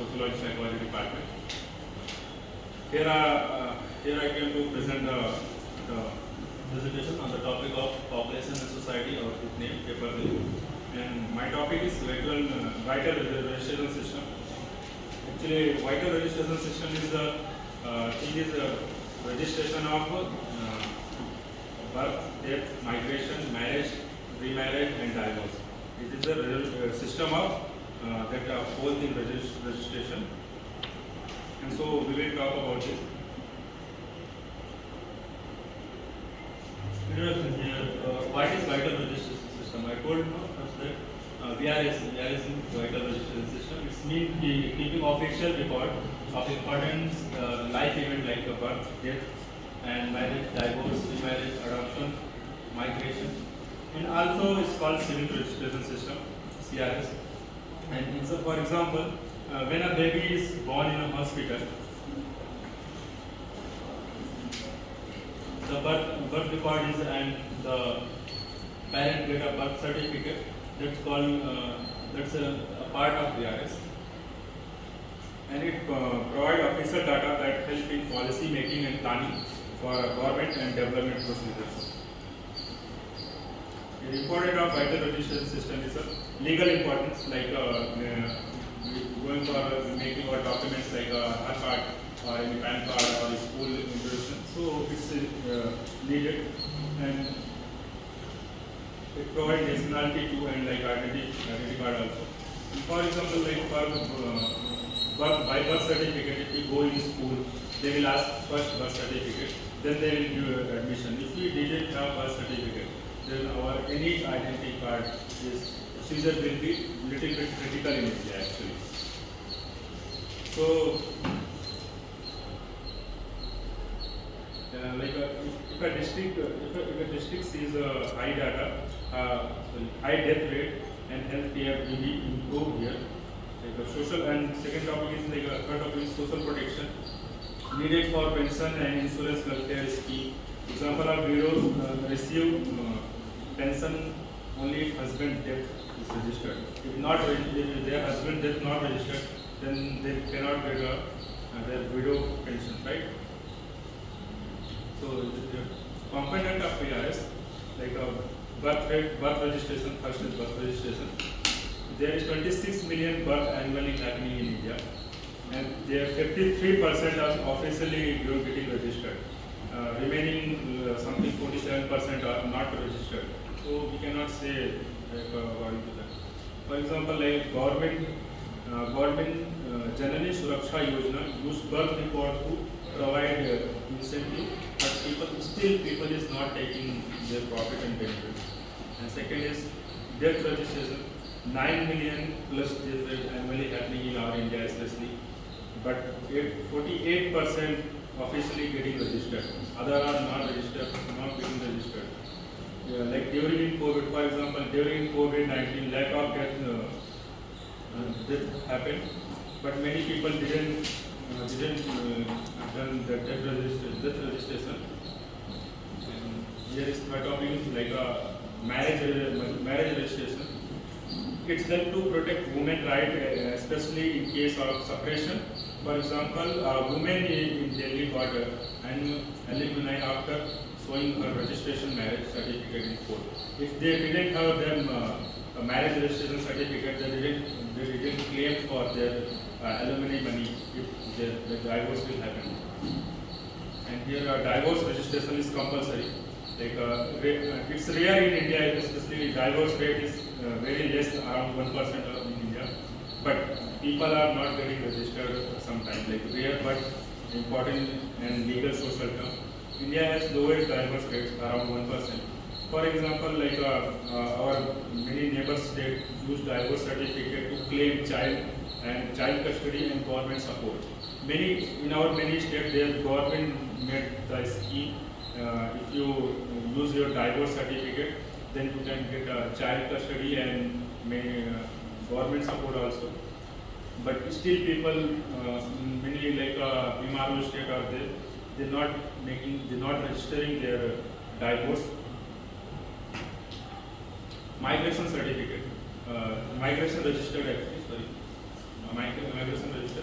Sociology Psychology Department. Here I came to present the presentation on the topic of population and society, our group name paper review. And my topic is vital registration system. Actually, vital registration system is the registration of birth, death, migration, marriage, remarriage, and divorce. It is a system of that whole thing registration. And so we will talk about this. Introduction here. What is vital registration system? I told you first that VRS is vital registration system. It means keeping official record of important life event like birth, death, and marriage, divorce, remarriage, adoption, migration, and also it's called civil registration system (CRS). And so, for example, when a baby is born in a hospital, the birth record is and the parent get a birth certificate. That's called that's a part of VRS, and it provides official data that help in policy making and planning for government and development procedures. The importance of vital registration system is a legal importance, like going for making our documents like Aadhaar card or any PAN card or school information. So it's needed, and it provides nationality too, and like identity card also. For example, like for by birth certificate, if we go in school, they will ask first birth certificate, then they will give admission. If we didn't have birth certificate, then our any identity card is procedure will be little bit critical in India actually. So, if a district sees a high data, high death rate and healthcare will be improved here. Like social, and second topic is third topic is social protection needed for pension and insurance welfare scheme. Example of widows receive pension only if husband death is registered. If their husband death not registered, then they cannot get their widow pension, right? So the component of PRS, like birth registration, first is birth registration. There is 26 million birth annually happening in India, and there 53% are officially getting registered. Remaining something 47% are not registered. So we cannot say according to that. For example, like government Janani Suraksha Yojana use birth record to provide incentive, but people is not taking their profit and benefit. And second is death registration. 9 million plus death rate annually happening in our India especially, but 48% officially getting registered. Other are not registered, not getting registered. Yeah, like during COVID, for example, during COVID-19, lack of death happened, but many people didn't done the death registration. And here is my topic is like marriage registration. It's help to protect women right, especially in case of separation. For example, a woman in Delhi got an alumni after showing her registration marriage certificate in court. If they didn't have them a marriage registration certificate, they didn't claim for their alimony money if the divorce will happen. And here divorce registration is compulsory. Like it's rare in India, especially divorce rate is very less, around 1% in India. But people are not getting registered sometimes, like rare but important and legal social term. India has lowest divorce rate, around 1%. For example, like our many neighbor states use divorce certificate to claim child custody and government support. In our many states, their government made the scheme. If you use your divorce certificate, then you can get child custody and government support also. But still, people, many like Bimaro state are there. They're not registering their divorce. Migration certificate, migration registered actually. Sorry, migration registered.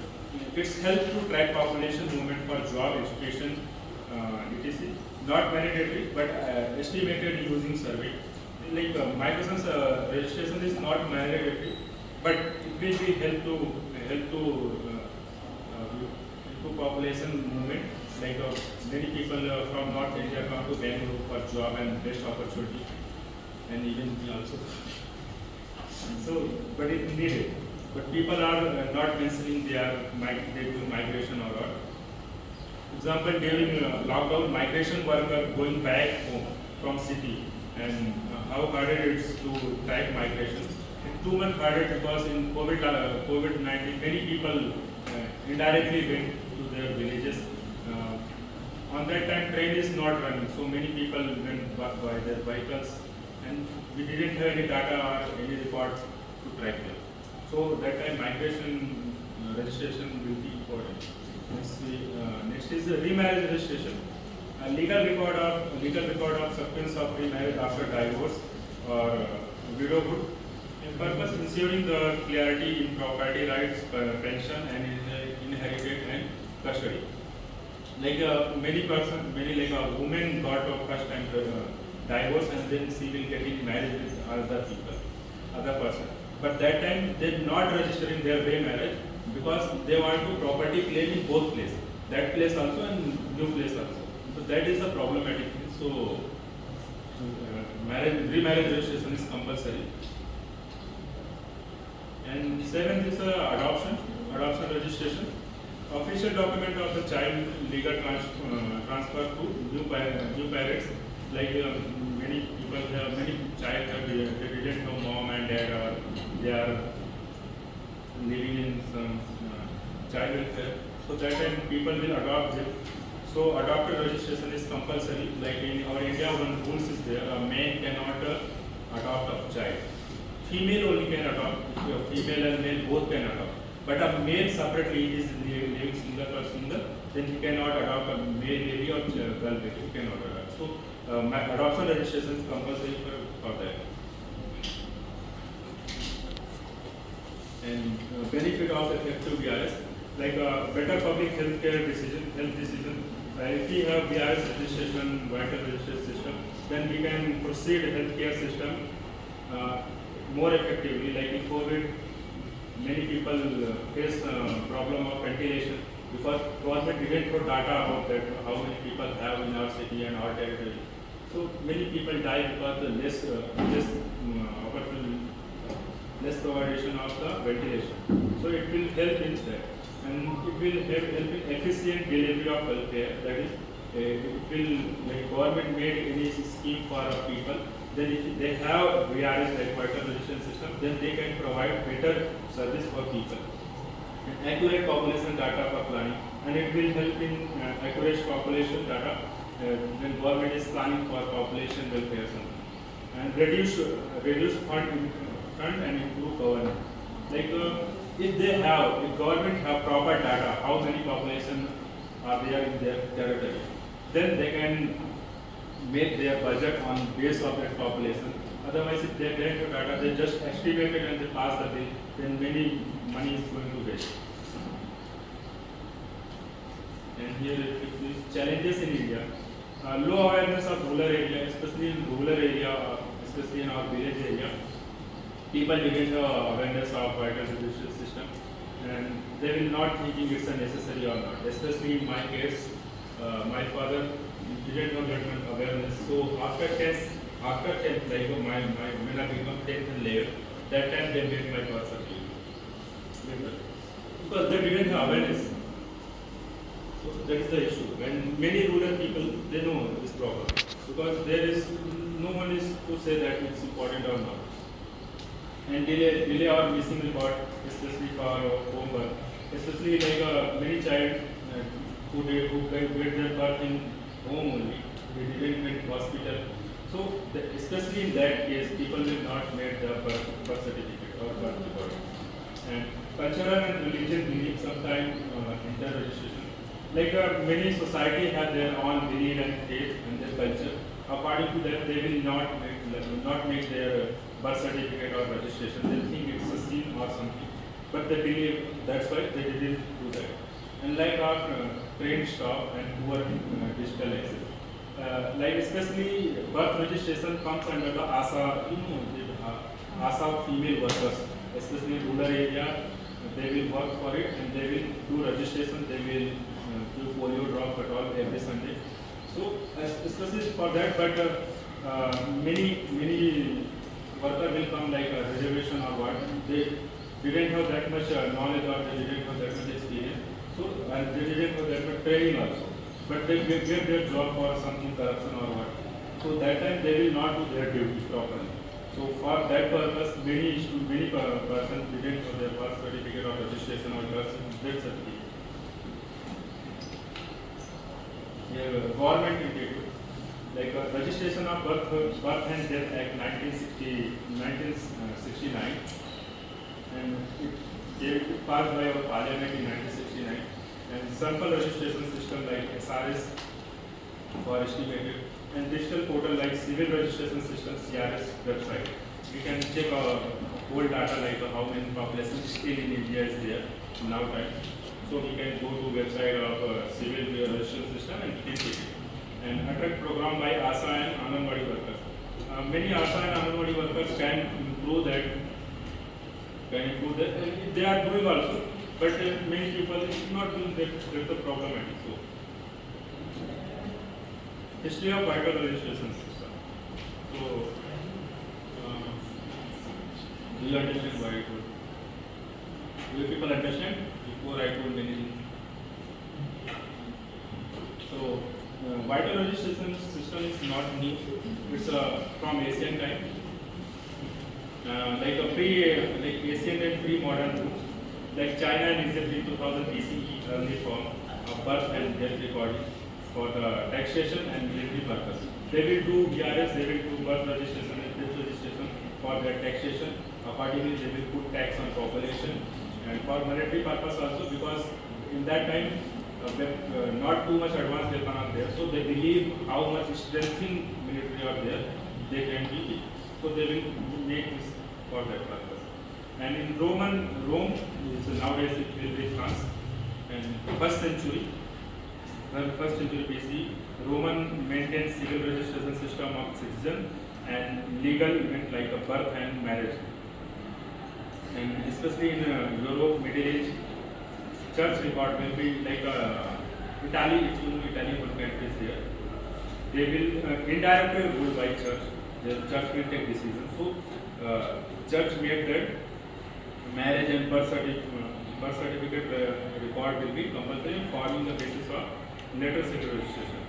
It's help to track population movement for job, education, etc. Not mandatory, but estimated using survey. Like migration registration is not mandatory, but it will be help to population movement. Like many people from North India come to Bangalore for job and best opportunity, and even me also. So, but it needed. But people are not mentioning they do migration or not. Example, during lockdown, migration worker going back home from city, and how hard it is to track migration. It's too much harder because in COVID-19, many people indirectly went to their villages. On that time, train is not running, so many people went by their vehicles, and we didn't have any data or any report to track them. So that time, migration registration will be important. Next is the remarriage registration. A legal record of substance of remarriage after divorce or widowhood. In purpose ensuring the clarity in property rights, pension, and inherited and custody. Like many like a woman got a first time divorce, and then she will get in marriage with other person. But that time they did not registering their remarriage because they want to property claim in both places, that place also and new place also. So that is the problematic thing. So remarriage registration is compulsory. And seventh is adoption registration. Official document of the child legal transfer to new parents. Like many people have many child have they didn't know mom and dad, or they are living in some child welfare. So that time people will adopt them. So adopted registration is compulsory. Like in our India, one rules is there: a man cannot adopt a child. Female only can adopt. If female and male both can adopt. But a male separately is living single, then he cannot adopt a male baby or girl baby. He cannot adopt. So adoption registration is compulsory for that. And benefit of effective VRS, like better public health decision. If we have VRS registration, vital registration system, then we can proceed healthcare system more effectively. Like in COVID, many people face problem of ventilation because government didn't put data about that, how many people have in our city and our territory. So many people die because the less provision of the ventilation. So it will help in that, and it will help in efficient delivery of healthcare. That is, it will, like government made any scheme for people. Then if they have VRS, like vital registration system, then they can provide better service for people. And accurate population data for planning, and it will help in accurate population data when government is planning for population welfare. And reduce fund and improve governance. Like if government have proper data, how many population are there in their territory, then they can make their budget on base of that population. Otherwise, if they don't have data, they just estimate it and they pass the bill, then many money is going to waste. And here it is challenges in India. Low awareness of rural area, especially in rural area, especially in our village area. People didn't have awareness of vital registration system, and they will not thinking it's a necessary or not. Especially in my case, my father didn't have that much awareness. So after 10th, like when I become 10th and later, that time they made my birth certificate. Because they didn't have awareness. So that is the issue. When many rural people, they know this problem. Because there is no one is to say that it's important or not. And delay or missing report, especially for home birth. Especially like many child who get their birth in home only, they didn't went to hospital. So especially in that case, people will not make the birth certificate or birth report. And cultural and religious belief sometimes enter registration. Like many society have their own belief and faith and their culture. According to that, they will not make their birth certificate or registration. They think it's a sin or something. But they believe that's why they didn't do that. unlike our train stop and poor digital access. Like especially birth registration comes under the ASA, ASA female workers, especially in rural area. They will work for it and they will do registration. They will do polio drop at all every Sunday. So especially for that, but many worker will come like a reservation or what. They didn't have that much knowledge or they didn't have that much experience. So and they didn't have that much training also. But they gave their job for something corruption or what. So that time they will not do their duty properly. So for that purpose, many persons didn't have their birth certificate or registration or death certificate. Here, government indicated like registration of birth and death act 1969, and it passed by our parliament in 1969, and sample registration system like SRS for estimated, and digital portal like civil registration system CRS website. We can check our whole data like how many population still in India is there now time. So we can go to website of civil registration system and check it. And attract program by ASA and Anganwadi workers. Many ASA and Anganwadi workers can improve that. They are doing also, but many people is not doing that. That's the problematic. So history of vital registration system. So do you understand why it would? Do you people understand? Before I told anything. So vital registration system is not new. It's from Asian time. Like Asian and pre-modern books. Like China and Egypt in 2000 BCE early form of birth and death recording for the taxation and military purpose. They will do BRS, they will do birth registration and death registration for their taxation. Accordingly, they will put tax on population and for military purpose also, because in that time not too much advanced weapon are there, so they believe how much strengthening military are there, they can be, so they will make this for that purpose. And in Rome, so nowadays it will be France, and first century BC, Roman maintained civil registration system of citizen and legal event like a birth and marriage. And especially in Europe, Middle Age, church record will be like Italy, if you know Italy, one country is there. They will indirectly ruled by church. The church will take decision. So church made that marriage and birth certificate record will be compulsory, forming the basis of later civil registration.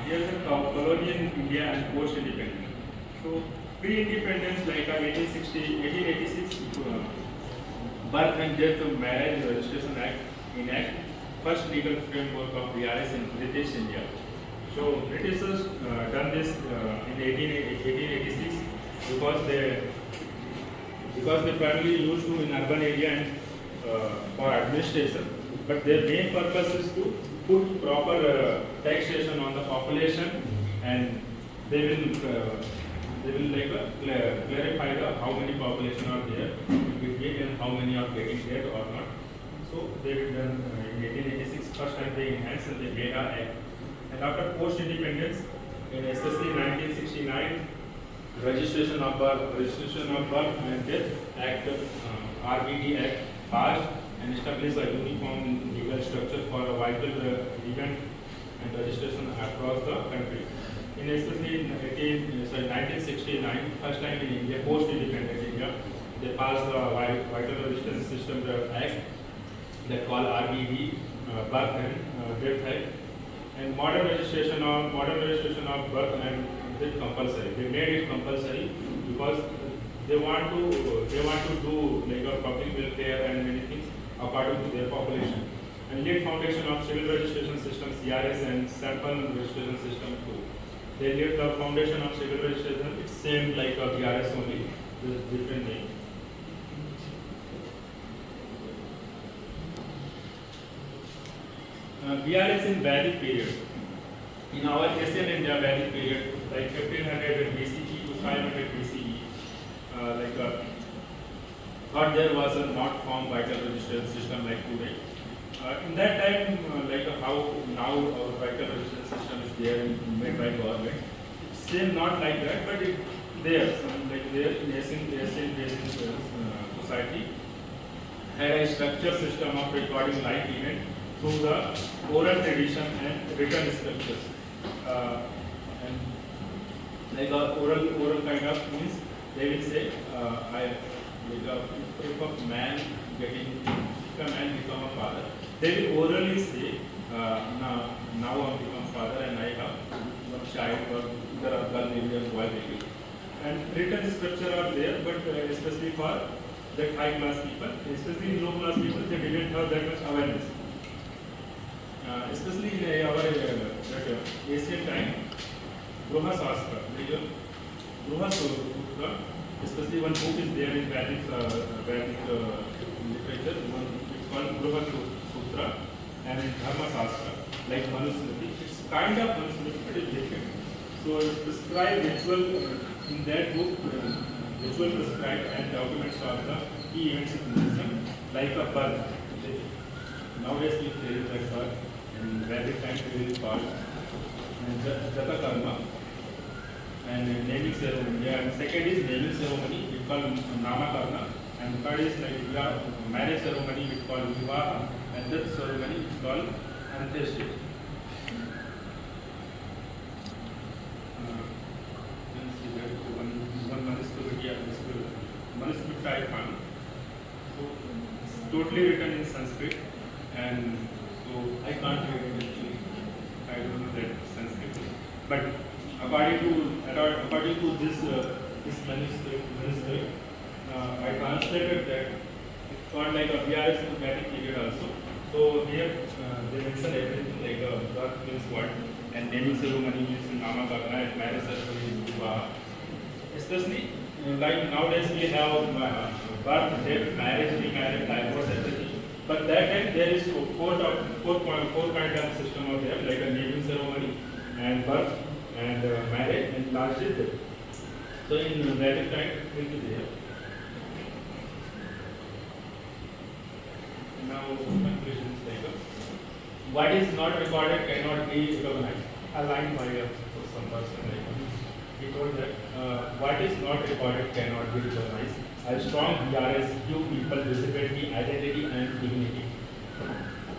Here is the colonial India and post-independence. So pre-independence like 1886 Birth and Death of Marriage Registration Act enact first legal framework of BRS in British India. So Britishers done this in 1886 because they primarily used to in urban area and for administration, but their main purpose is to put proper taxation on the population, and they will like clarify how many population are there and how many are getting dead or not. So they will done in 1886 first time they enhanced and they made our act. And after post-independence, in especially 1969, registration of birth and death act, RBD Act passed and established a uniform legal structure for a vital event and registration across the country. In especially in 1969, first time in India, post-independent India, they passed the Vital Registration System Act that called RBD, Birth and Death Act. And modern registration of birth and death compulsory. They made it compulsory because they want to do like a public welfare and many things according to their population. And laid foundation of civil registration system CRS and sample registration system too. They laid the foundation of civil registration. It's same like a BRS only, with different name. BRS in Vedic period. In our Asian India Vedic period, like 1500 BCE to 500 BCE, thought there was a not formed vital registration system like today. In that time, how now our vital registration system is there made by government. Same not like that, but it there, some like there in Asian society had a structured system of recording life event through the oral tradition and written scriptures. And like a oral kind of means they will say, if a man become a father, they will orally say, now I become father and I have one child or either a girl maybe a boy baby. And written scripture are there, but especially for that high class people, especially in low class people, they didn't have that much awareness. Especially in our Asian time, Bruha Sastra, Bruha Sutra, especially one book is there in Vedic literature, it's called Bruha Sutra, and in Dharma Sastra, like Manusmriti. It's kind of Manusmriti, but it's different. So it's prescribed ritual in that book, ritual prescribed and documents of the key events in Buddhism, like a birth. Nowadays, there is a birth, in Vedic time, it is called Jata Karma. And naming ceremony, and second is naming ceremony, it's called Namakarna, and third is like marriage ceremony, it's called Vivaha, and that ceremony is called Antyeshti. Manuscript I found. So it's totally written in Sanskrit, and so I can't read it actually. I don't know that Sanskrit. But according to this manuscript, I translated that it's called like a VRS Vedic period also. So here they mention everything like birth means what, and naming ceremony means Namakarna, and marriage ceremony is Vivaha. Especially like nowadays we have birth, death, marriage, remarriage, divorce, everything. But that time there is four kind of system of them, like a naming ceremony and birth and marriage and last is death. So in Vedic time it will be there. Now conclusions like what is not recorded cannot be recognized. Aligned by some person like he told that what is not recorded cannot be recognized. A strong VRS give people visibility, identity and dignity.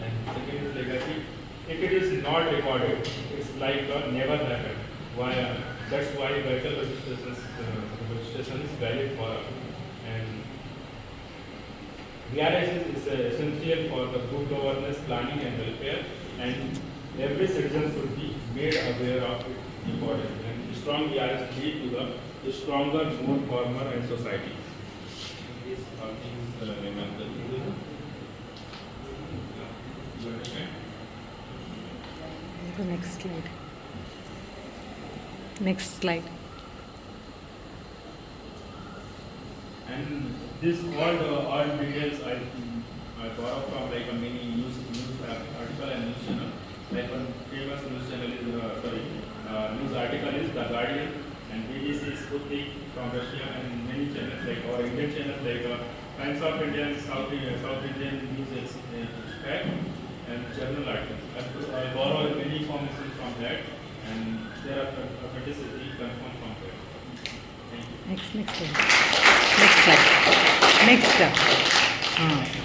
And second is legacy. If it is not recorded, it's like never happened. Why? That's why vital registration is valid for us. And VRS is essential for the good governance, planning and welfare, and every citizen should be made aware of its importance. And strong VRS lead to the stronger, more firmer and society. These are things remember. You understand? The next slide. Next slide. And this all details I borrow from like a many news article and news channel. Like one famous news channel is news article is The Guardian, and BBC, Sputnik from Russia, and many channels like our Indian channels like Times of India, South Indian News Extract, and journal articles. I borrow many information from that, and there are authenticity confirmed from that. Thank you. Next slide. Next slide. Next.